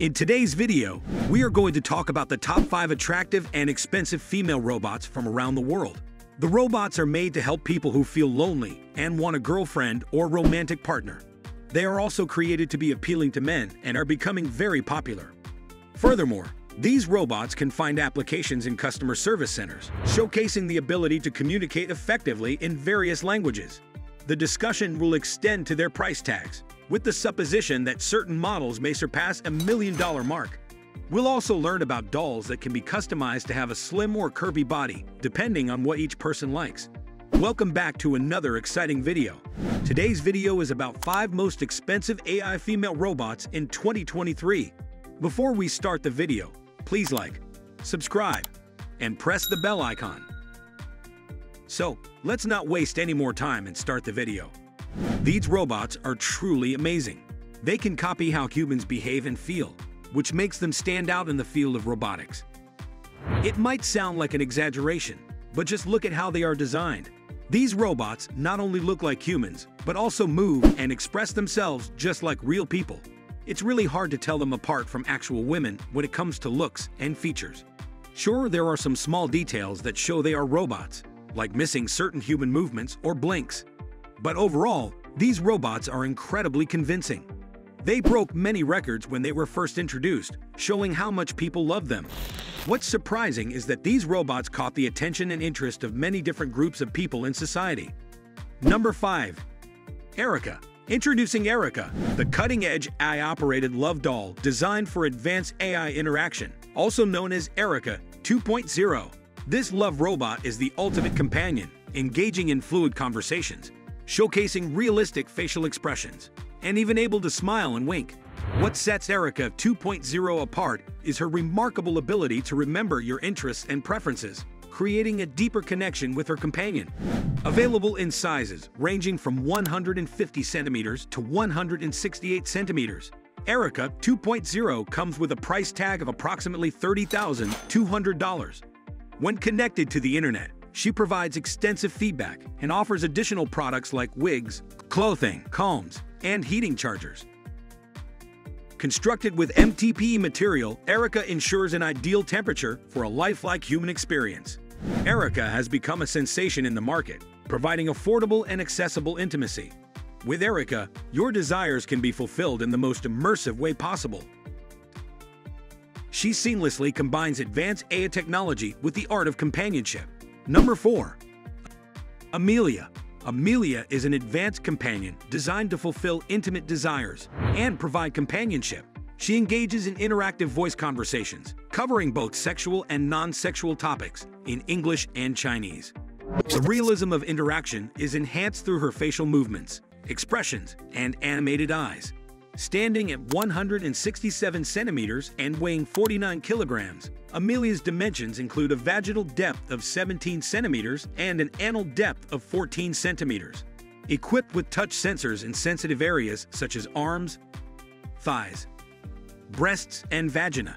In today's video, we are going to talk about the top 5 attractive and expensive female robots from around the world. The robots are made to help people who feel lonely and want a girlfriend or romantic partner. They are also created to be appealing to men and are becoming very popular. Furthermore, these robots can find applications in customer service centers, showcasing the ability to communicate effectively in various languages. The discussion will extend to their price tags, with the supposition that certain models may surpass $1 million mark. We'll also learn about dolls that can be customized to have a slim or curvy body, depending on what each person likes. Welcome back to another exciting video. Today's video is about 5 most expensive AI female robots in 2023. Before we start the video, please like, subscribe, and press the bell icon. So, let's not waste any more time and start the video. These robots are truly amazing. They can copy how humans behave and feel, which makes them stand out in the field of robotics. It might sound like an exaggeration, but just look at how they are designed. These robots not only look like humans, but also move and express themselves just like real people. It's really hard to tell them apart from actual women when it comes to looks and features. Sure, there are some small details that show they are robots, like missing certain human movements or blinks. But overall, these robots are incredibly convincing. They broke many records when they were first introduced, showing how much people love them. What's surprising is that these robots caught the attention and interest of many different groups of people in society. Number 5. Erica. Introducing Erica, the cutting-edge AI-operated love doll designed for advanced AI interaction, also known as Erica 2.0. This love robot is the ultimate companion, engaging in fluid conversations, showcasing realistic facial expressions, and even able to smile and wink. What sets Erica 2.0 apart is her remarkable ability to remember your interests and preferences, creating a deeper connection with her companion. Available in sizes ranging from 150 centimeters to 168 centimeters, Erica 2.0 comes with a price tag of approximately $30,200. When connected to the internet, she provides extensive feedback and offers additional products like wigs, clothing, combs, and heating chargers. Constructed with MTPE material, Erica ensures an ideal temperature for a lifelike human experience. Erica has become a sensation in the market, providing affordable and accessible intimacy. With Erica, your desires can be fulfilled in the most immersive way possible. She seamlessly combines advanced AI technology with the art of companionship. Number 4. Amelia. Amelia is an advanced companion designed to fulfill intimate desires and provide companionship. She engages in interactive voice conversations, covering both sexual and non-sexual topics in English and Chinese. The realism of interaction is enhanced through her facial movements, expressions, and animated eyes. Standing at 167 centimeters and weighing 49 kilograms, Amelia's dimensions include a vaginal depth of 17 centimeters and an anal depth of 14 centimeters. Equipped with touch sensors in sensitive areas such as arms, thighs, breasts, and vagina,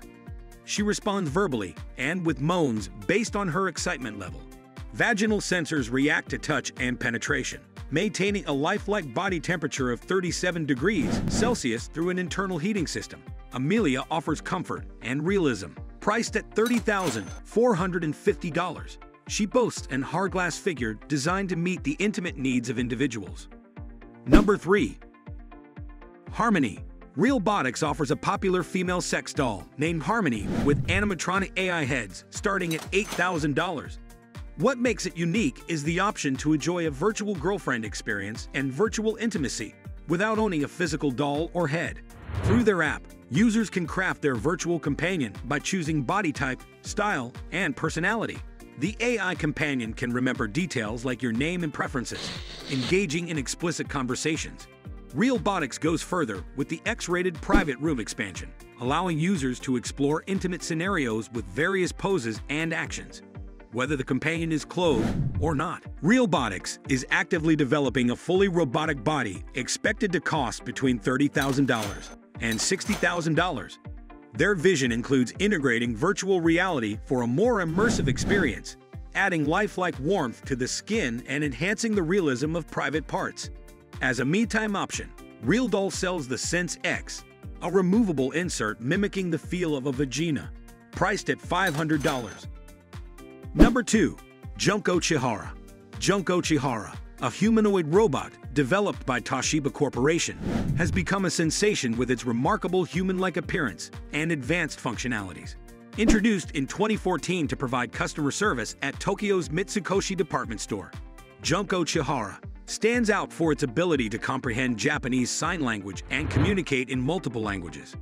she responds verbally and with moans based on her excitement level. Vaginal sensors react to touch and penetration, maintaining a lifelike body temperature of 37 degrees Celsius through an internal heating system. Amelia offers comfort and realism. Priced at $30,450, she boasts an hourglass figure designed to meet the intimate needs of individuals. Number 3. Harmony. Realbotix offers a popular female sex doll named Harmony with animatronic AI heads starting at $8,000. What makes it unique is the option to enjoy a virtual girlfriend experience and virtual intimacy without owning a physical doll or head. Through their app, users can craft their virtual companion by choosing body type, style, and personality. The AI companion can remember details like your name and preferences, engaging in explicit conversations. Realbotix goes further with the X-rated private room expansion, allowing users to explore intimate scenarios with various poses and actions, whether the companion is clothed or not. Realbotix is actively developing a fully robotic body expected to cost between $30,000 and $60,000. Their vision includes integrating virtual reality for a more immersive experience, adding lifelike warmth to the skin and enhancing the realism of private parts. As a me-time option, RealDoll sells the Sense X, a removable insert mimicking the feel of a vagina, priced at $500. Number 2. Junko Chihara. Junko Chihara, a humanoid robot developed by Toshiba Corporation, has become a sensation with its remarkable human-like appearance and advanced functionalities. Introduced in 2014 to provide customer service at Tokyo's Mitsukoshi department store, Junko Chihara stands out for its ability to comprehend Japanese Sign Language and communicate in multiple languages.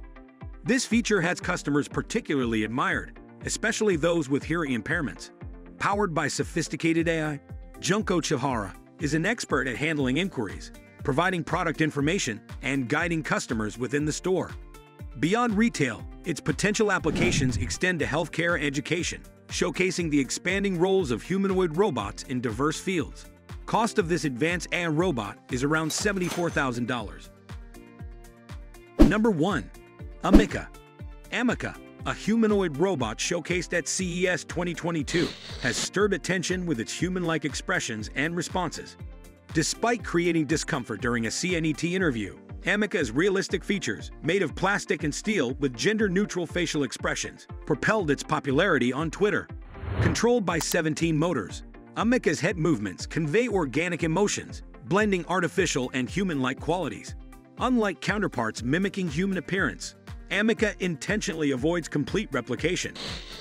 This feature has customers particularly admired, especially those with hearing impairments. Powered by sophisticated AI, Junko Chihara is an expert at handling inquiries, providing product information, and guiding customers within the store. Beyond retail, its potential applications extend to healthcare and education, showcasing the expanding roles of humanoid robots in diverse fields. Cost of this advanced AI robot is around $74,000. Number 1. Amica. Amica, a humanoid robot showcased at CES 2022, has stirred attention with its human-like expressions and responses. Despite creating discomfort during a CNET interview, Amica's realistic features, made of plastic and steel with gender-neutral facial expressions, propelled its popularity on Twitter. Controlled by 17 motors, Amica's head movements convey organic emotions, blending artificial and human-like qualities. Unlike counterparts mimicking human appearance, Amica intentionally avoids complete replication,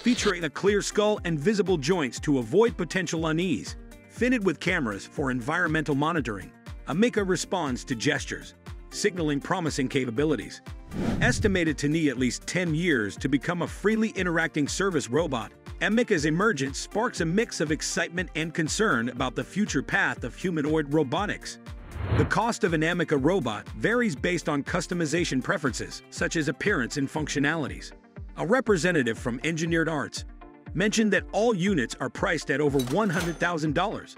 featuring a clear skull and visible joints to avoid potential unease. Fitted with cameras for environmental monitoring, Amica responds to gestures, signaling promising capabilities. Estimated to need at least 10 years to become a freely interacting service robot, Amica's emergence sparks a mix of excitement and concern about the future path of humanoid robotics. The cost of an Amica robot varies based on customization preferences, such as appearance and functionalities. A representative from Engineered Arts mentioned that all units are priced at over $100,000.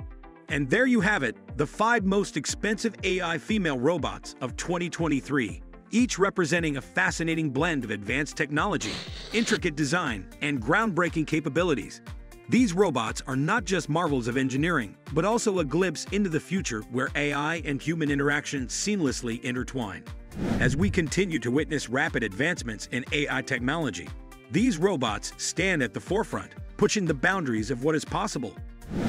And there you have it, the 5 most expensive AI female robots of 2023, each representing a fascinating blend of advanced technology, intricate design, and groundbreaking capabilities. These robots are not just marvels of engineering, but also a glimpse into the future where AI and human interaction seamlessly intertwine. As we continue to witness rapid advancements in AI technology, these robots stand at the forefront, pushing the boundaries of what is possible.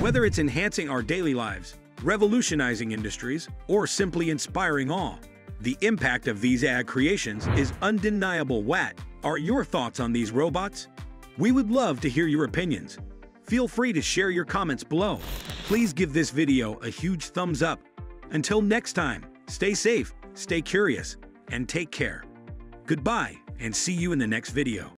Whether it's enhancing our daily lives, revolutionizing industries, or simply inspiring awe, the impact of these AI creations is undeniable. What are your thoughts on these robots? We would love to hear your opinions. Feel free to share your comments below. Please give this video a huge thumbs up. Until next time, stay safe, stay curious, and take care. Goodbye, and see you in the next video.